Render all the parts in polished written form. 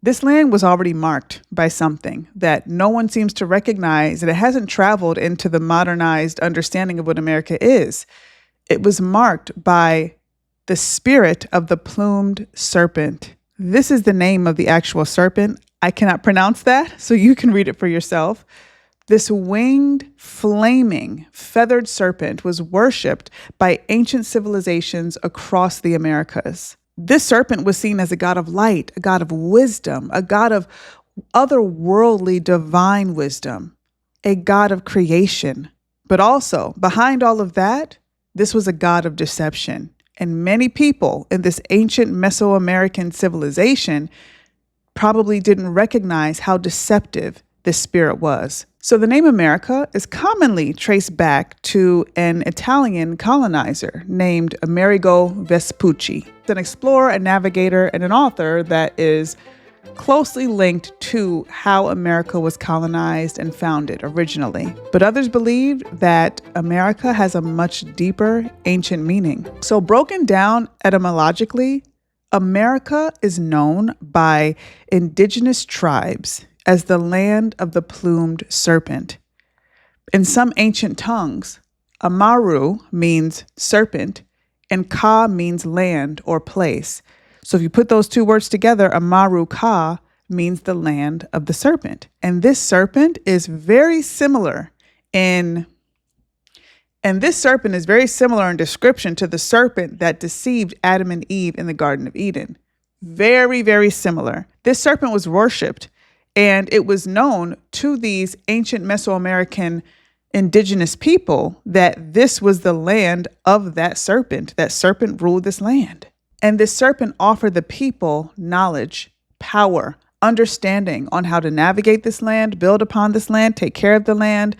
This land was already marked by something that no one seems to recognize, and it hasn't traveled into the modernized understanding of what America is. It was marked by the spirit of the plumed serpent. This is the name of the actual serpent. I cannot pronounce that, so you can read it for yourself. This winged, flaming, feathered serpent was worshipped by ancient civilizations across the Americas. This serpent was seen as a god of light, a god of wisdom, a god of otherworldly divine wisdom, a god of creation. But also, behind all of that, this was a god of deception. And many people in this ancient Mesoamerican civilization probably didn't recognize how deceptive this spirit was. So the name America is commonly traced back to an Italian colonizer named Amerigo Vespucci, an explorer, a navigator, and an author that is closely linked to how America was colonized and founded originally. But others believed that America has a much deeper ancient meaning. So broken down etymologically, America is known by indigenous tribes as the land of the plumed serpent. In some ancient tongues, Amaru means serpent and Ka means land or place. So if you put those two words together, Amaru Ka means the land of the serpent. And this serpent is very similar in description to the serpent that deceived Adam and Eve in the Garden of Eden. Very, very similar. This serpent was worshipped, and it was known to these ancient Mesoamerican indigenous people that this was the land of that serpent. That serpent ruled this land. And this serpent offered the people knowledge, power, understanding on how to navigate this land, build upon this land, take care of the land.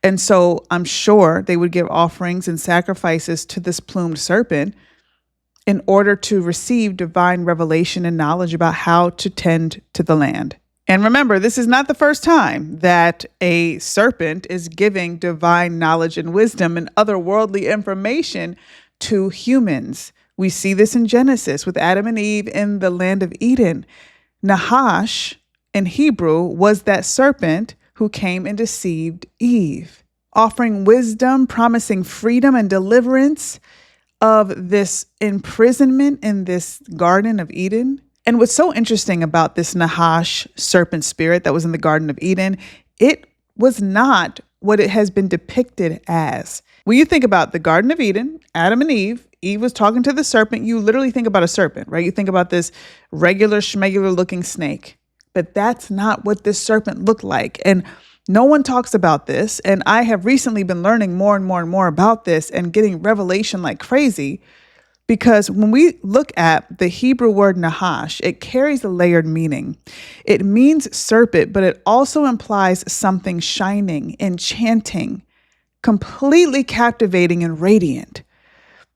And so I'm sure they would give offerings and sacrifices to this plumed serpent in order to receive divine revelation and knowledge about how to tend to the land. And remember, this is not the first time that a serpent is giving divine knowledge and wisdom and otherworldly information to humans. We see this in Genesis with Adam and Eve in the land of Eden. Nahash in Hebrew was that serpent who came and deceived Eve, offering wisdom, promising freedom and deliverance of this imprisonment in this Garden of Eden. And what's so interesting about this Nahash serpent spirit that was in the Garden of Eden, it was not what it has been depicted as. When you think about the Garden of Eden, Adam and Eve was talking to the serpent. You literally think about a serpent, right? You think about this regular schmegular looking snake, but that's not what this serpent looked like. And no one talks about this. And I have recently been learning more and more and more about this and getting revelation like crazy, because when we look at the Hebrew word Nahash, it carries a layered meaning. It means serpent, but it also implies something shining, enchanting, completely captivating and radiant.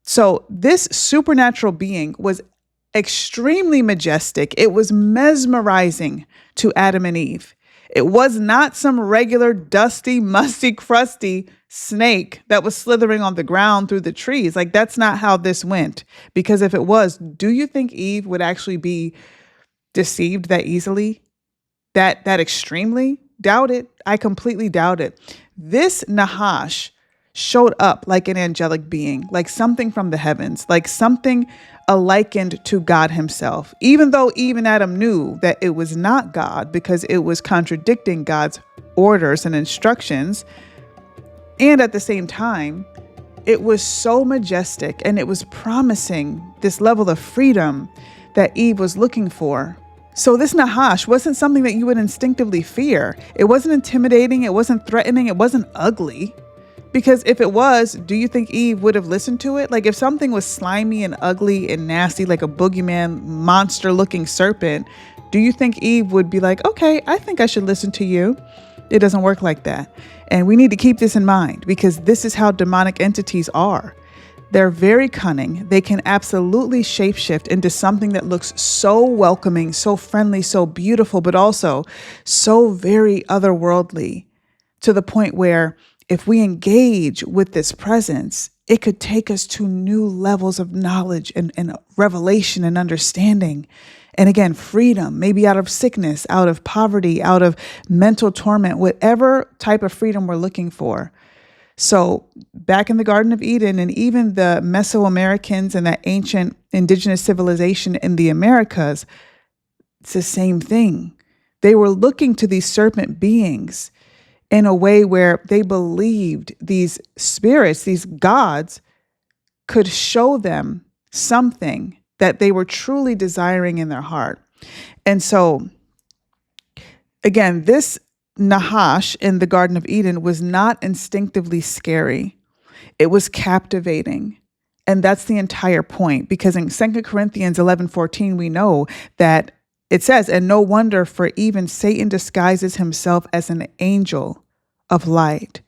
So this supernatural being was extremely majestic. It was mesmerizing to Adam and Eve. It was not some regular dusty, musty, crusty snake that was slithering on the ground through the trees. Like, that's not how this went. Because if it was, do you think Eve would actually be deceived that easily? That extremely? Doubt it. I completely doubt it. This Nahash showed up like an angelic being, like something from the heavens, like something likened to God himself, even though Eve and Adam knew that it was not God because it was contradicting God's orders and instructions. And at the same time, it was so majestic and it was promising this level of freedom that Eve was looking for. So this Nahash wasn't something that you would instinctively fear. It wasn't intimidating. It wasn't threatening. It wasn't ugly. Because if it was, do you think Eve would have listened to it? Like, if something was slimy and ugly and nasty, like a boogeyman, monster-looking serpent, do you think Eve would be like, okay, I think I should listen to you? It doesn't work like that. And we need to keep this in mind, because this is how demonic entities are. They're very cunning. They can absolutely shapeshift into something that looks so welcoming, so friendly, so beautiful, but also so very otherworldly, to the point where if we engage with this presence, it could take us to new levels of knowledge and revelation and understanding. And again, freedom, maybe out of sickness, out of poverty, out of mental torment, whatever type of freedom we're looking for. So back in the Garden of Eden, and even the Mesoamericans and that ancient indigenous civilization in the Americas, it's the same thing. They were looking to these serpent beings in a way where they believed these spirits, these gods, could show them something that they were truly desiring in their heart. And so, again, this Nahash in the Garden of Eden was not instinctively scary. It was captivating. And that's the entire point, because in 2 Corinthians 11:14, we know that it says, and no wonder, for even Satan disguises himself as an angel of light.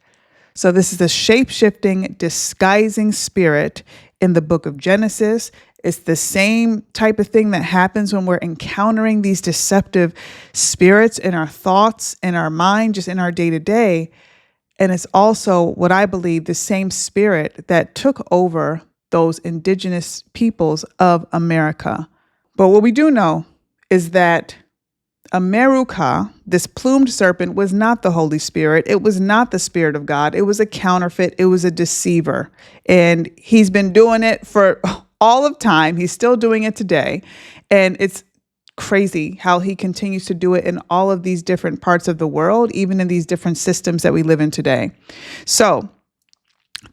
So this is a shape-shifting, disguising spirit in the book of Genesis. It's the same type of thing that happens when we're encountering these deceptive spirits in our thoughts, in our mind, just in our day-to-day. And it's also what I believe the same spirit that took over those indigenous peoples of America. But what we do know is that America, this plumed serpent, was not the Holy Spirit. It was not the Spirit of God. It was a counterfeit. It was a deceiver. And he's been doing it for all of time. He's still doing it today. And it's crazy how he continues to do it in all of these different parts of the world, even in these different systems that we live in today. So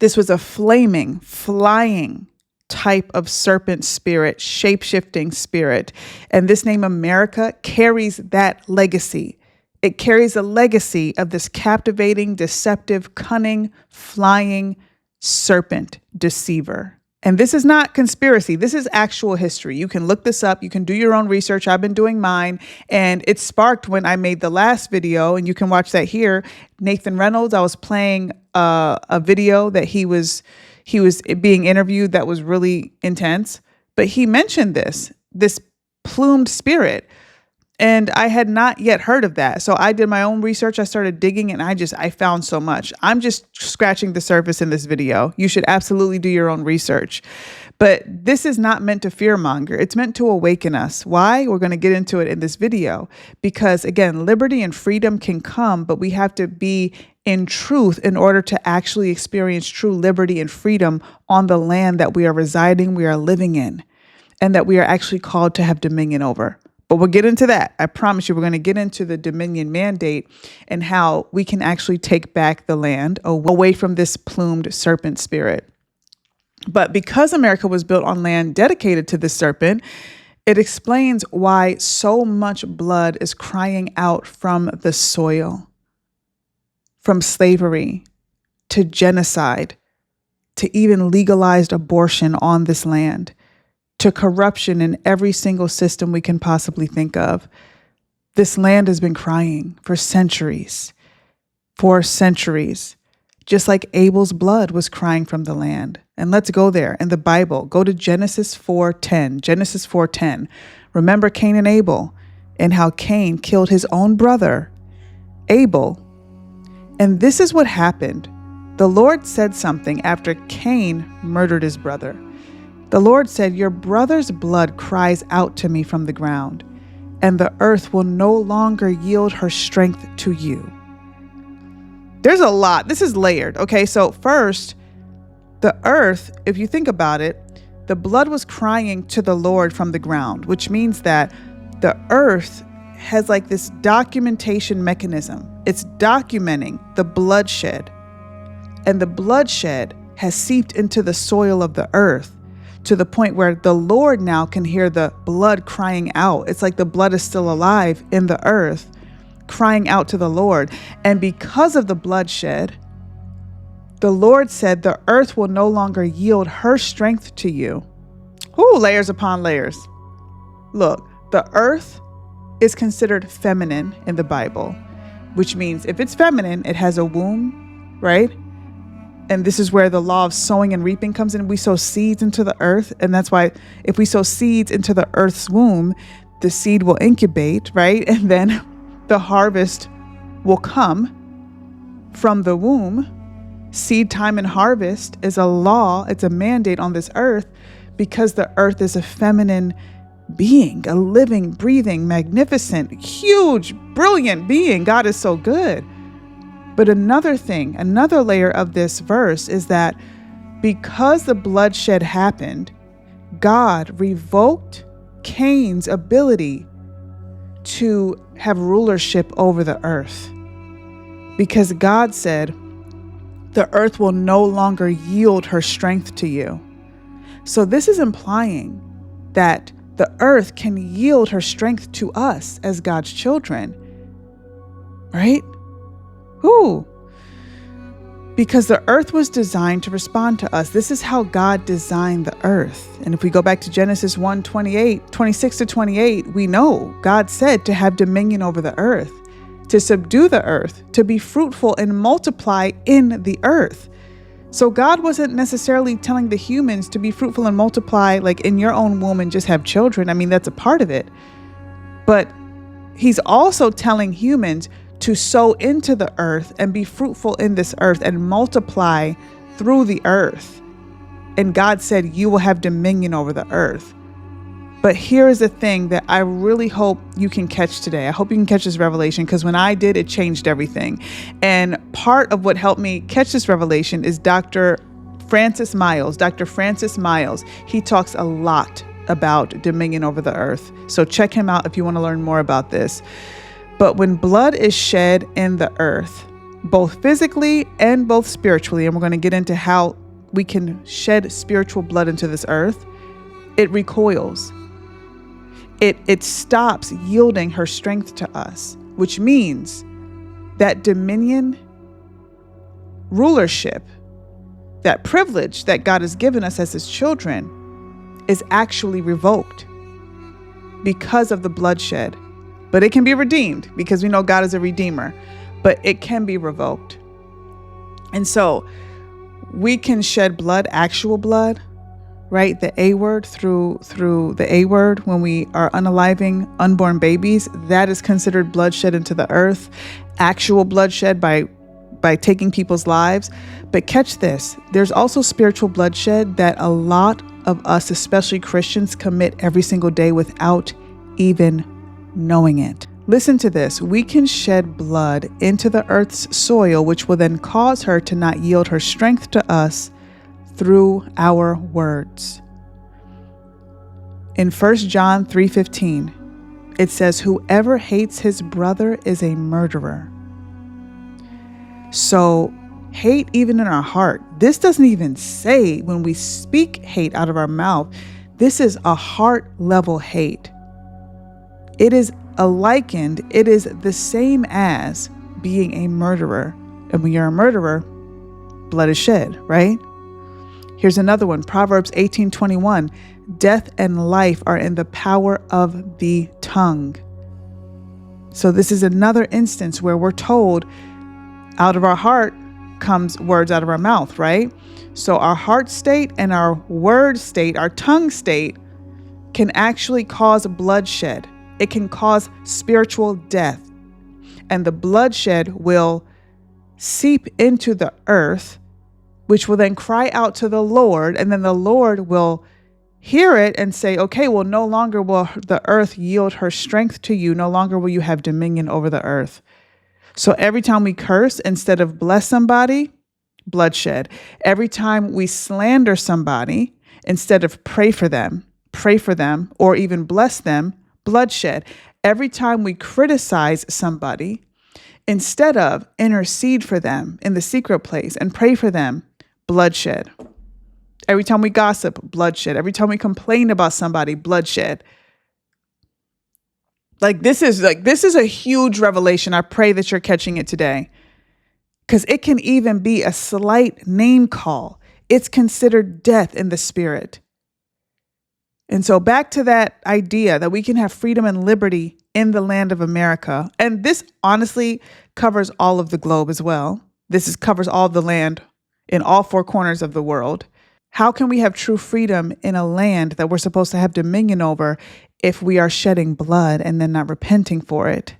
this was a flaming, flying type of serpent spirit, shape-shifting spirit. And this name America carries that legacy. It carries a legacy of this captivating, deceptive, cunning, flying serpent deceiver. And this is not conspiracy. This is actual history. You can look this up. You can do your own research. I've been doing mine. And it sparked when I made the last video, and you can watch that here. Nathan Reynolds, I was playing a video that he was being interviewed that was really intense. But he mentioned this plumed spirit. And I had not yet heard of that. So I did my own research. I started digging and I found so much. I'm just scratching the surface in this video. You should absolutely do your own research. But this is not meant to fearmonger. It's meant to awaken us. Why? We're going to get into it in this video. Because again, liberty and freedom can come, but we have to be in truth in order to actually experience true liberty and freedom on the land that we are residing, we are living in, and that we are actually called to have dominion over. But we'll get into that. I promise you, we're going to get into the dominion mandate and how we can actually take back the land away from this plumed serpent spirit. But because America was built on land dedicated to the serpent, it explains why so much blood is crying out from the soil, from slavery to genocide, to even legalized abortion on this land, to corruption in every single system we can possibly think of. This land has been crying for centuries, just like Abel's blood was crying from the land. And let's go there in the Bible. Go to Genesis 4:10. Genesis 4:10. Remember Cain and Abel and how Cain killed his own brother, Abel. And this is what happened. The Lord said something after Cain murdered his brother. The Lord said, "Your brother's blood cries out to me from the ground, and the earth will no longer yield her strength to you." There's a lot. This is layered. Okay, so first, the earth, if you think about it, the blood was crying to the Lord from the ground, which means that the earth has like this documentation mechanism. It's documenting the bloodshed, and the bloodshed has seeped into the soil of the earth, to the point where the Lord now can hear the blood crying out. It's like the blood is still alive in the earth, crying out to the Lord. And because of the bloodshed, the Lord said the earth will no longer yield her strength to you. Ooh, layers upon layers. Look, the earth is considered feminine in the Bible, which means if it's feminine, it has a womb, right? And this is where the law of sowing and reaping comes in. We sow seeds into the earth. And that's why if we sow seeds into the earth's womb, the seed will incubate, right? And then the harvest will come from the womb. Seed time and harvest is a law. It's a mandate on this earth because the earth is a feminine being, a living, breathing, magnificent, huge, brilliant being. God is so good. But another thing, another layer of this verse is that because the bloodshed happened, God revoked Cain's ability to have rulership over the earth. Because God said, the earth will no longer yield her strength to you. So this is implying that the earth can yield her strength to us as God's children, right? Ooh. Because the earth was designed to respond to us. This is how God designed the earth. And if we go back to Genesis 26 to 28, we know God said to have dominion over the earth, to subdue the earth, to be fruitful and multiply in the earth. So God wasn't necessarily telling the humans to be fruitful and multiply like in your own womb and just have children. I mean, that's a part of it. But he's also telling humans to sow into the earth and be fruitful in this earth and multiply through the earth. And God said, you will have dominion over the earth. But here is the thing that I really hope you can catch today. I hope you can catch this revelation, because when I did, it changed everything. And part of what helped me catch this revelation is Dr. Francis Miles. Dr. Francis Miles, he talks a lot about dominion over the earth. So check him out if you want to learn more about this. But when blood is shed in the earth, both physically and both spiritually, and we're going to get into how we can shed spiritual blood into this earth, it recoils. It stops yielding her strength to us, which means that dominion, rulership, that privilege that God has given us as his children is actually revoked because of the bloodshed. But it can be redeemed because we know God is a redeemer, but it can be revoked. And so we can shed blood, actual blood, right? The A word through the A word when we are unaliving unborn babies, that is considered bloodshed into the earth, actual bloodshed by taking people's lives. But catch this, there's also spiritual bloodshed that a lot of us, especially Christians, commit every single day without even knowing it. Listen to this. We can shed blood into the earth's soil, which will then cause her to not yield her strength to us through our words. In 1 John 3:15, it says, whoever hates his brother is a murderer. So hate even in our heart. This doesn't even say when we speak hate out of our mouth. This is a heart level hate. It is it is the same as being a murderer. And when you're a murderer, blood is shed, right? Here's another one, Proverbs 18:21. Death and life are in the power of the tongue. So this is another instance where we're told out of our heart comes words out of our mouth, right? So our heart state and our word state, our tongue state, can actually cause bloodshed. It can cause spiritual death. And the bloodshed will seep into the earth, which will then cry out to the Lord. And then the Lord will hear it and say, okay, well, no longer will the earth yield her strength to you. No longer will you have dominion over the earth. So every time we curse instead of bless somebody, bloodshed. Every time we slander somebody instead of pray for them, or even bless them, bloodshed. Every time we criticize somebody instead of intercede for them in the secret place and pray for them, bloodshed. Every time we gossip, bloodshed. Every time we complain about somebody, bloodshed. This is a huge revelation. I pray that you're catching it today, because it can even be a slight name call. It's considered death in the spirit. And so back to that idea that we can have freedom and liberty in the land of America. And this honestly covers all of the globe as well. Covers all of the land in all four corners of the world. How can we have true freedom in a land that we're supposed to have dominion over if we are shedding blood and then not repenting for it?